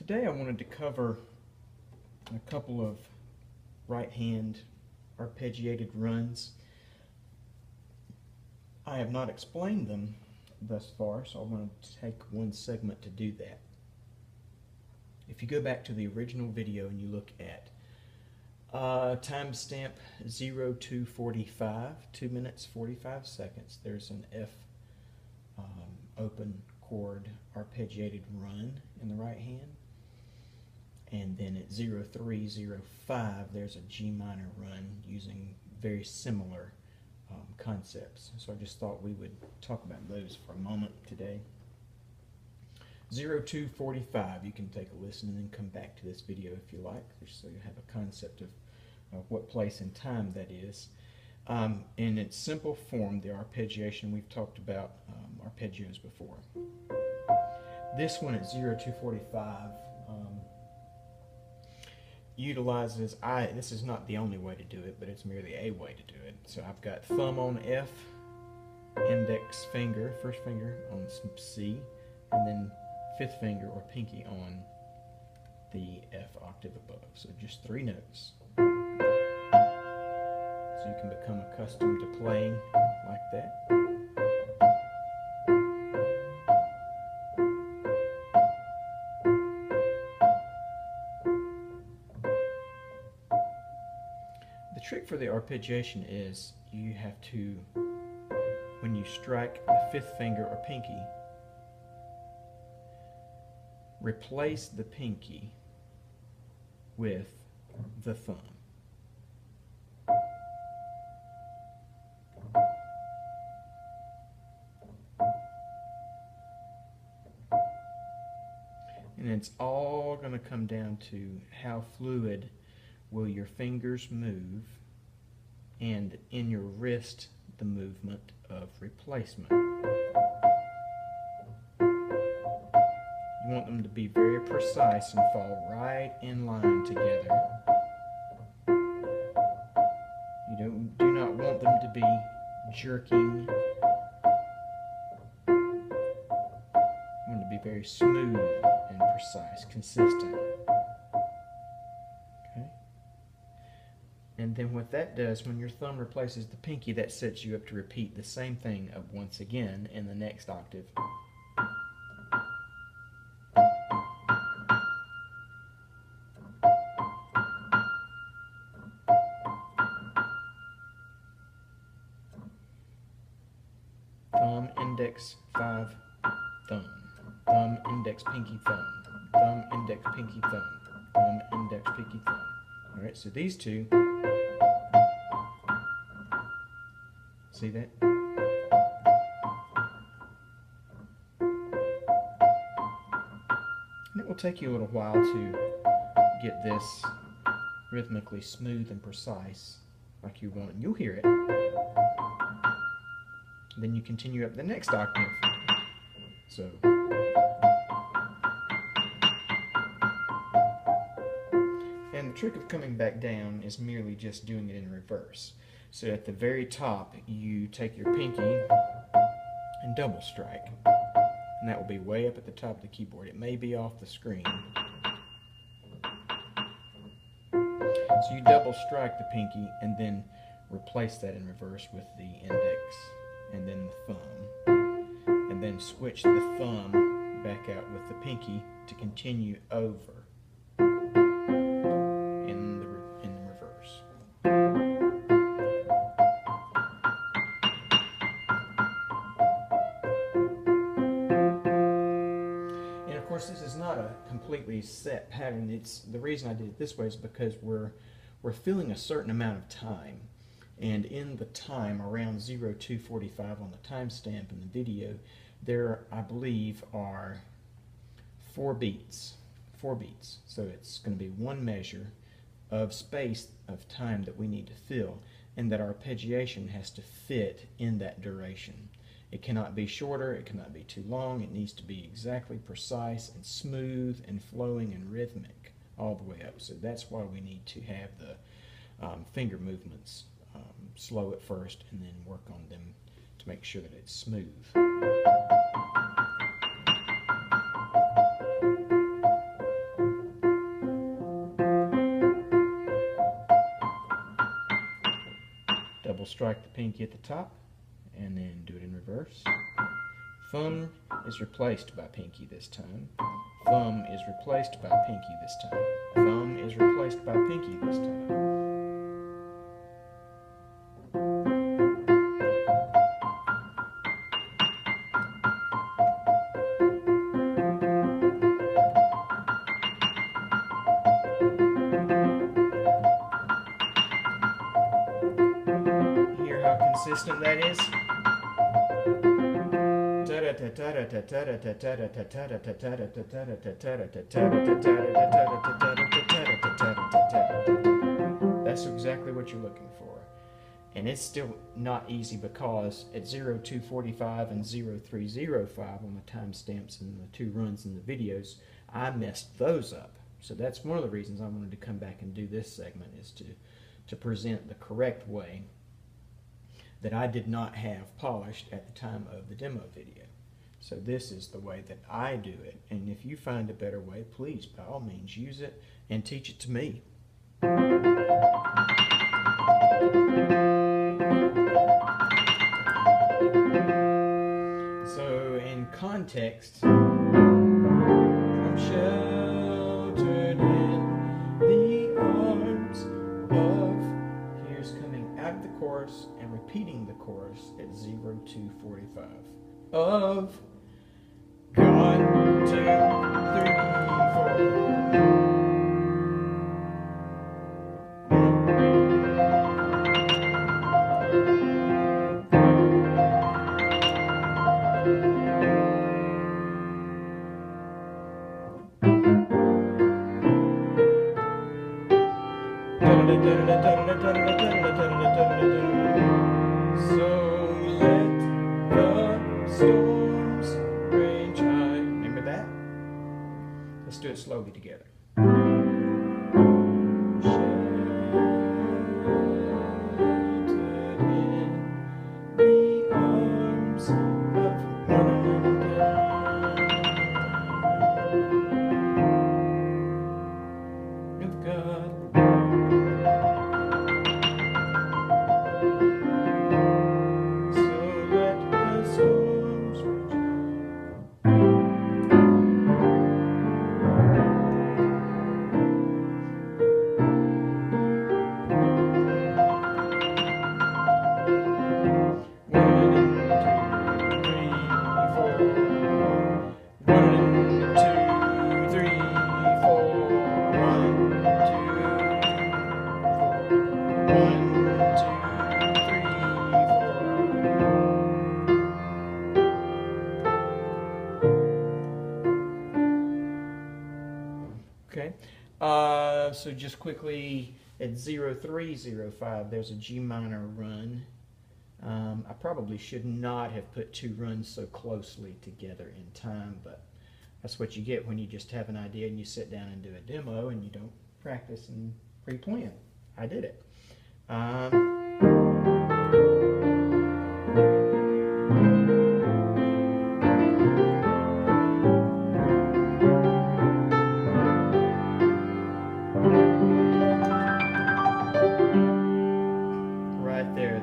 Today I wanted to cover a couple of right hand arpeggiated runs. I have not explained them thus far, so I want to take one segment to do that. If you go back to the original video and you look at timestamp 0245, 2 minutes 45 seconds, there's an F open chord arpeggiated run in the right hand. And then at 0305 there's a G minor run using very similar concepts. So I just thought we would talk about those for a moment today. 0245, you can take a listen and then come back to this video if you like, just so you have a concept of what place and time that is. In its simple form, the arpeggiation, we've talked about arpeggios before. This one at 0245 utilizes, this is not the only way to do it, but it's merely a way to do it. So I've got thumb on F, index finger, first finger on C, and then fifth finger or pinky on the F octave above. So just 3 notes. So you can become accustomed to playing like that. The trick for the arpeggiation is you have to, when you strike the fifth finger or pinky, replace the pinky with the thumb. And it's all going to come down to how fluid will your fingers move, and in your wrist, the movement of replacement. You want them to be very precise and fall right in line together. You do not want them to be jerking. You want to be very smooth and precise, consistent. And then what that does, when your thumb replaces the pinky, that sets you up to repeat the same thing once again in the next octave. Thumb, index, 5, thumb. Thumb, index, pinky, thumb. Thumb, index, pinky, thumb. Thumb, index, pinky, thumb. Alright, so these two, see that? And it will take you a little while to get this rhythmically smooth and precise like you want. You'll hear it. Then you continue up the next octave. So. And the trick of coming back down is merely just doing it in reverse. So at the very top, you take your pinky and double strike. And that will be way up at the top of the keyboard. It may be off the screen. So you double strike the pinky and then replace that in reverse with the index and then the thumb. And then switch the thumb back out with the pinky to continue over. This is not a completely set pattern. It's the reason I did it this way is because we're filling a certain amount of time, and in the time around 0245 on the timestamp in the video, there I believe are 4 beats. 4 beats. So it's going to be 1 measure of space of time that we need to fill, and that arpeggiation has to fit in that duration. It cannot be shorter, it cannot be too long, it needs to be exactly precise and smooth and flowing and rhythmic all the way up. So that's why we need to have the finger movements slow at first and then work on them to make sure that it's smooth. strike the pinky at the top and then do it in reverse. Thumb is replaced by pinky this time. Thumb is replaced by pinky this time. Thumb is replaced by pinky this time. Hear how consistent that is? That's exactly what you're looking for. And it's still not easy because at 0245 and 0305 on the timestamps and the 2 runs in the videos, I messed those up. So that's one of the reasons I wanted to come back and do this segment, is to present the correct way that I did not have polished at the time of the demo video. So this is the way that I do it, and if you find a better way, please, by all means, use it and teach it to me. So in context, I'm sheltered in the arms of, here's coming out of the chorus and repeating the chorus at 0245 of 1, 2, 3, 4. So let the storms rage high. Remember that? Let's do it slowly together. Sheltered in the arms of God. Okay, so just quickly at 0305, there's a G minor run. I probably should not have put 2 runs so closely together in time, but that's what you get when you just have an idea and you sit down and do a demo and you don't practice and pre-plan. I did it.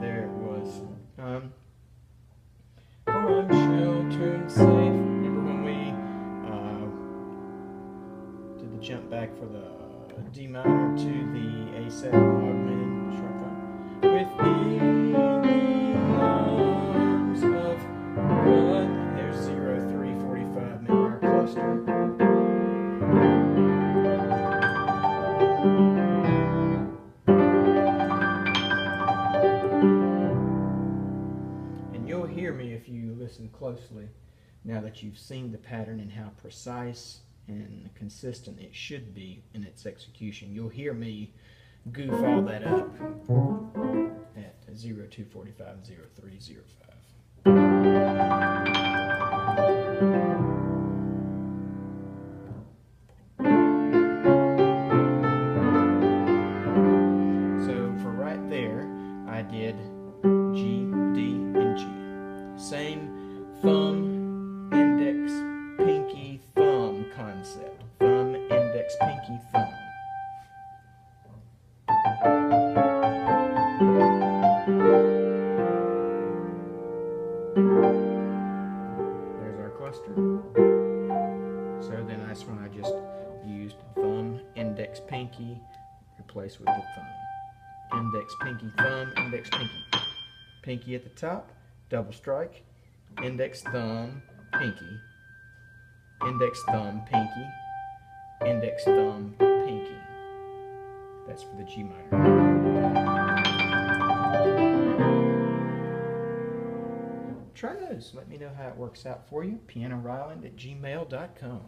There it was. For I'm sheltered safe. Remember when we did the jump back for the D minor to the A7 augmented sharp 5? Within the arms of God. There's 0345. Remember our cluster? You'll hear me if you listen closely, now that you've seen the pattern and how precise and consistent it should be in its execution. You'll hear me goof all that up at 0245 and 0305. So for right there, I did G, D, and G. Same thumb, index, pinky, thumb concept. Thumb, index, pinky, thumb. cluster. So then that's when I just used thumb, index, pinky, replace with the thumb. Index, pinky, thumb, index, pinky. Pinky at the top, double strike, index, thumb, pinky, index, thumb, pinky, index, thumb, pinky. That's for the G minor. Try those. Let me know how it works out for you. pianoryland@gmail.com.